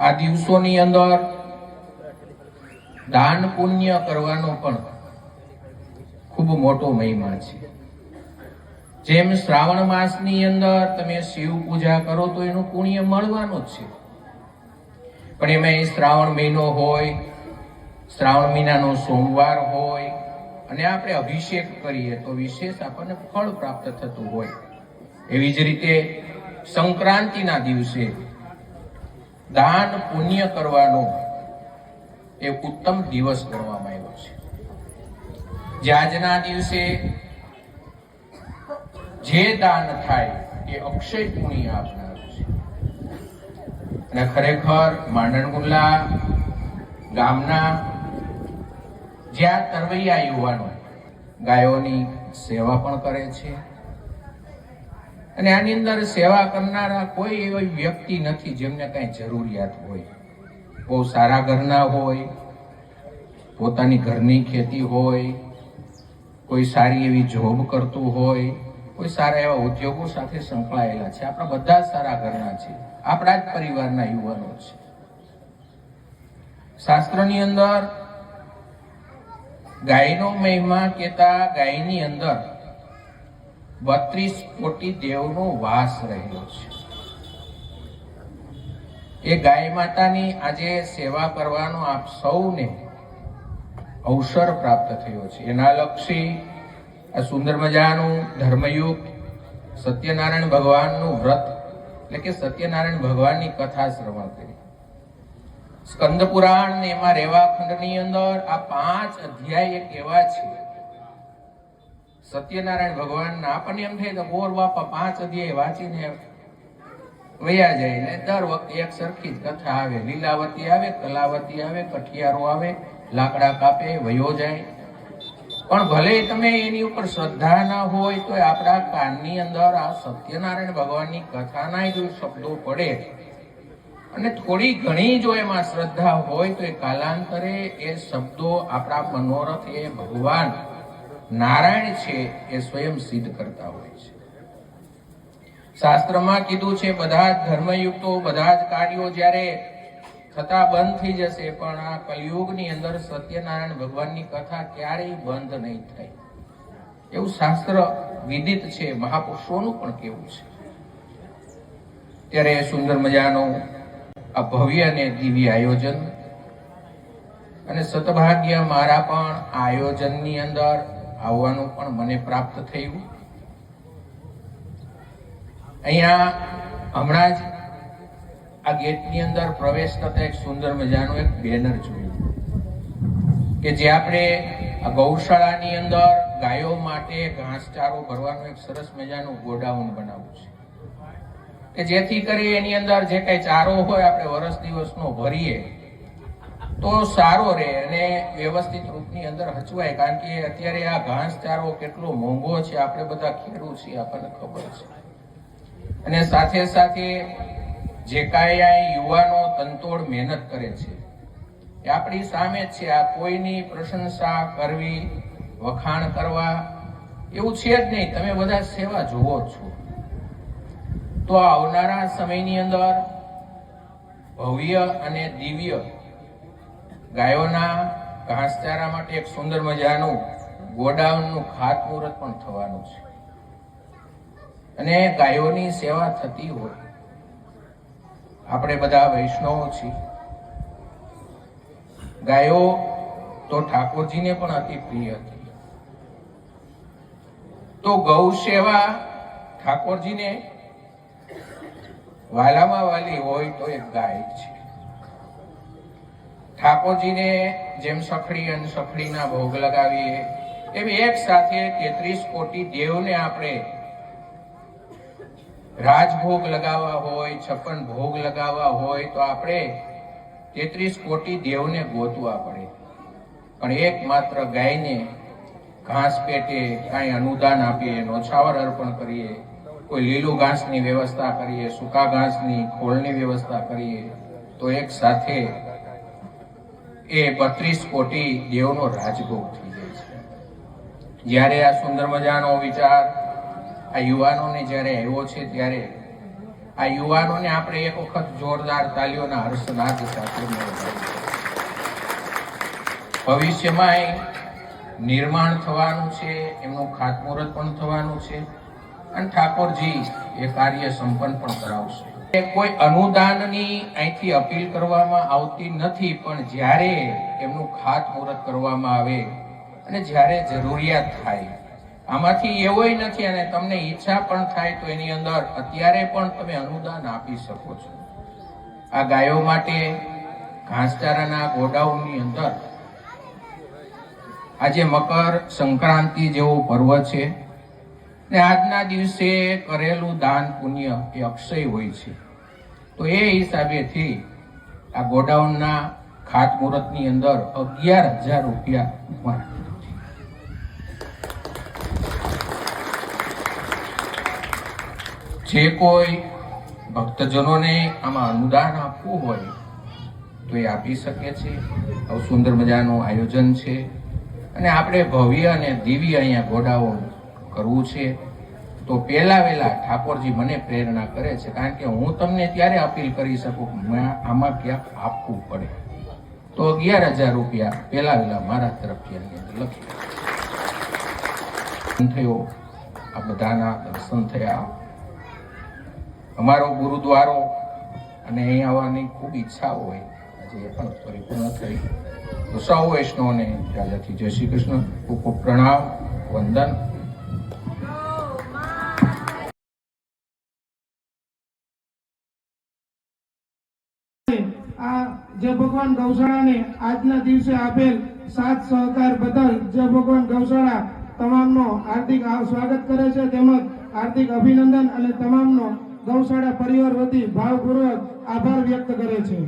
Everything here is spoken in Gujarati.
આ દિવસોની અંદર દાન પુણ્ય કરવાનો પણ ખૂબ મોટો મહિમા છે. જેમ શ્રાવણ માસની અંદર તમે શિવ પૂજા કરો તો એનું પુણ્ય મળવાનું જ છે, પણ એમાં શ્રાવણ મહિનો હોય, શ્રાવણ મહિનાનો સોમવાર હોય અને આપણે અભિષેક કરીએ તો વિશેષ આપણને ફળ પ્રાપ્ત થતું હોય. એવી જ રીતે સંક્રાંતિના દિવસે દાન પુણ્ય કરવાનો એ ઉત્તમ દિવસ ગણવામાં આવ્યો છે. જે આજના દિવસે જે દાન થાય એ અક્ષય પુણ્ય આપનારું છે. અને ખરેખર માંડણગુલ્લા ગામના જ્યાં તરવૈયા યુવાનો ગાયોની સેવા પણ કરે છે, અને આની અંદર સેવા કરનારા કોઈ એવી વ્યક્તિ નથી જેમને કઈ જરૂરિયાત હોય. બહુ સારા ઘરના હોય, પોતાની ઘરની ખેતી હોય, કોઈ સારી એવી જોબ કરતું હોય, કોઈ સારા એવા ઉદ્યોગો સાથે સંકળાયેલા છે. આપણા બધા જ સારા ઘરના છે, આપણા જ પરિવારના યુવાનો છે. શાસ્ત્રની અંદર ગાયનો મહિમા કહેતા ગાયની અંદર 32 કોટી દેવનો વાસ રહેલો છે. એ ગાય માતાની આજે સેવા કરવાનો આપ સૌને અવસર પ્રાપ્ત થયો છે. એના લક્ષી આ સુંદર મજાનું ધર્મયુક્ત સત્યનારાયણ ભગવાનનું વ્રત એટલે કે સત્યનારાયણ ભગવાનની કથા શ્રવણ કરી. સ્કંદ પુરાણ ને એમાં રેવા ખંડની અંદર આ 5 અધ્યાય એક એવા છે સત્યનારાયણ ભગવાનના. આપણને એમ થાય તો બોર બાપા 5 અધ્યાય વાંચીને વયા જાય ને દર વખતે એક સરખી જ કથા આવે. લીલાવતી આવે, કલાવતી આવે, કઠિયારો આવે, લાકડા કાપે, વયો જાય. પણ ભલે તમે એની ઉપર શ્રદ્ધા ના હોય તો આપણા કાનની અંદર આ સત્યનારાયણ ભગવાનની કથાના જો શબ્દો પડે અને થોડી ઘણી જો એમાં શ્રદ્ધા હોય તો એ કાલાંતરે એ શબ્દો આપણા મનોરથ એ ભગવાન નારાયણ છે એ સ્વયં સિદ્ધ કરતા હોય છે. શાસ્ત્રમાં કીધું છે બધા જ ધર્મયુક્તો બધા જ કાર્યો જ્યારે થતા બંધ થઈ જશે, પણ આ કલિયુગની અંદર સત્યનારાયણ ભગવાનની કથા ક્યારેય બંધ નહીં થાય એવું શાસ્ત્ર વિદિત છે, મહાપુરુષોનું પણ કેવું છે. ત્યારે સુંદર મજાનું આ ભવ્ય અને દિવ્ય આયોજન અને સદભાગ્ય મારા પણ આયોજનની અંદર આવવાનું પણ મને પ્રાપ્ત થયું. અહીંયા હમણાં જ આ ગેટની અંદર પ્રવેશ થતા એક સુંદર મજાનું એક બેનર જોયું કે જે આપણે આ ગૌશાળાની અંદર ગાયો માટે ઘાસચારો ભરવાનું એક સરસ મજાનું ગોડાઉન બનાવવું છે કે જેથી કરી એની અંદર જે કઈ ચારો હોય આપણે વર્ષ દિવસનો ભરીએ તો સારો રહે અને વ્યવસ્થિત રૂપની અંદર હચવાય. કારણ કે અત્યારે આ ઘાસચારો કેટલો મોંઘો છે, આપણે બધા ખેડૂત છીએ, આપણને ખબર છે. અને સાથે સાથે જે કાંઈ આ યુવાનો તનતોડ મહેનત કરે છે એ આપણી સામે જ છે. આ કોઈની પ્રશંસા કરવી, વખાણ કરવા એવું છે જ નહીં. તમે બધા સેવા જોવો છો. તો આવનારા સમયની અંદર ભવ્ય અને દિવ્ય ગાયોના ઘાસચારા માટે એક સુંદર મજાનું ગોડાઉનનું ખાતમુહૂર્ત પણ થવાનું છે. અને ગાયોની સેવા થતી હોય, આપણે બધા વૈષ્ણવો છીએ. ગાયો તો ઠાકોરજીને પણ અતિ પ્રિય હતી. તો ગૌ સેવા ઠાકોરજીને વાલામાં વાલી હોય તો એક ગાય છે. ઠાકોરજીને જેમ સખડી અને સખડીના ભોગ લગાવીએ એવી એક સાથે 33 કોટી દેવને આપણે રાજભોગ લગાવવા હોય, 56 ભોગ લગાવવા હોય તો આપણે 33 કોટી દેવને ગોતવા પડે. પણ એક માત્ર ગાયને ઘાસ પેટે કાંઈ અનુદાન આપીએ, નોછાવર અર્પણ કરીએ, કોઈ લીલું ઘાસની વ્યવસ્થા કરીએ, સૂકા ઘાસની ખોળની વ્યવસ્થા કરીએ તો એક સાથે એ 32 કોટી દેવનો રાજભોગ થઈ જાય છે. જ્યારે આ સુંદર મજાનો વિચાર આ યુવાનોને જ્યારે આવ્યો છે ત્યારે આ યુવાનોને આપણે એક વખત જોરદાર તાલીઓના હર્ષનાદ સાથે વધાવીએ. ભવિષ્યમાં નિર્માણ થવાનું છે, એમનું ખાતમુહૂર્ત પણ થવાનું છે અને ઠાકોરજી એ કાર્ય સંપન્ન પણ કરાવશે. કોઈ અનુદાનની અહીંથી અપીલ કરવામાં આવતી નથી, પણ જ્યારે એમનું ખાતમુહૂર્ત કરવામાં આવે અને જ્યારે જરૂરિયાત થાય, આમાંથી એવોય નથી અને તમને ઈચ્છા પણ થાય તો એની અંદર અત્યારે પણ તમે અનુદાન આપી શકો છો. આ ગાયો માટે ઘાસચારાના ગોડાઉનની અંદર આજે મકર સંક્રાંતિ જેવો પર્વ છે ને આજના દિવસે કરેલું દાન પુણ્ય એ અક્ષય હોય છે. તો એ હિસાબેથી આ ગોડાઉનના ખાતમુહૂર્તની અંદર 11,000 રૂપિયા જે કોઈ ભક્તજનોને આમાં અનુદાન આપવું હોય તો એ આપી શકે છે. આવું સુંદર મજાનું આયોજન છે અને આપણે ભવ્ય અને દિવ્ય અહીંયા ગોડાઉન કરવું છે. તો પહેલા વહેલા ઠાકોરજી મને પ્રેરણા કરે છે, કારણ કે હું તમને ત્યારે અપીલ કરી શકું આમાં ક્યાંક આપવું પડે. તો 11,000 રૂપિયા પહેલા વહેલા મારા તરફથી લખી થયો. આ બધાના દર્શન થયા. અમારો ગુરુદ્વારો અને અહીં આવવાની ખૂબ ઈચ્છા હોય, આજે એ પણ પરિપૂર્ણ થઈ. તો સૌ વૈષ્ણવને રાજાથી જય શ્રી કૃષ્ણ, ખૂબ ખૂબ પ્રણામ, વંદન. આ જય ભગવાન ગૌશાળાને આજના દિવસે આપેલ સાથ સહકાર બદલ જય ભગવાન ગૌશાળા તમામનો હાર્દિક સ્વાગત કરે છે, તેમજ હાર્દિક અભિનંદન અને તમામનો ગૌશાળા પરિવાર વતી ભાવપૂર્વક આભાર વ્યક્ત કરે છે.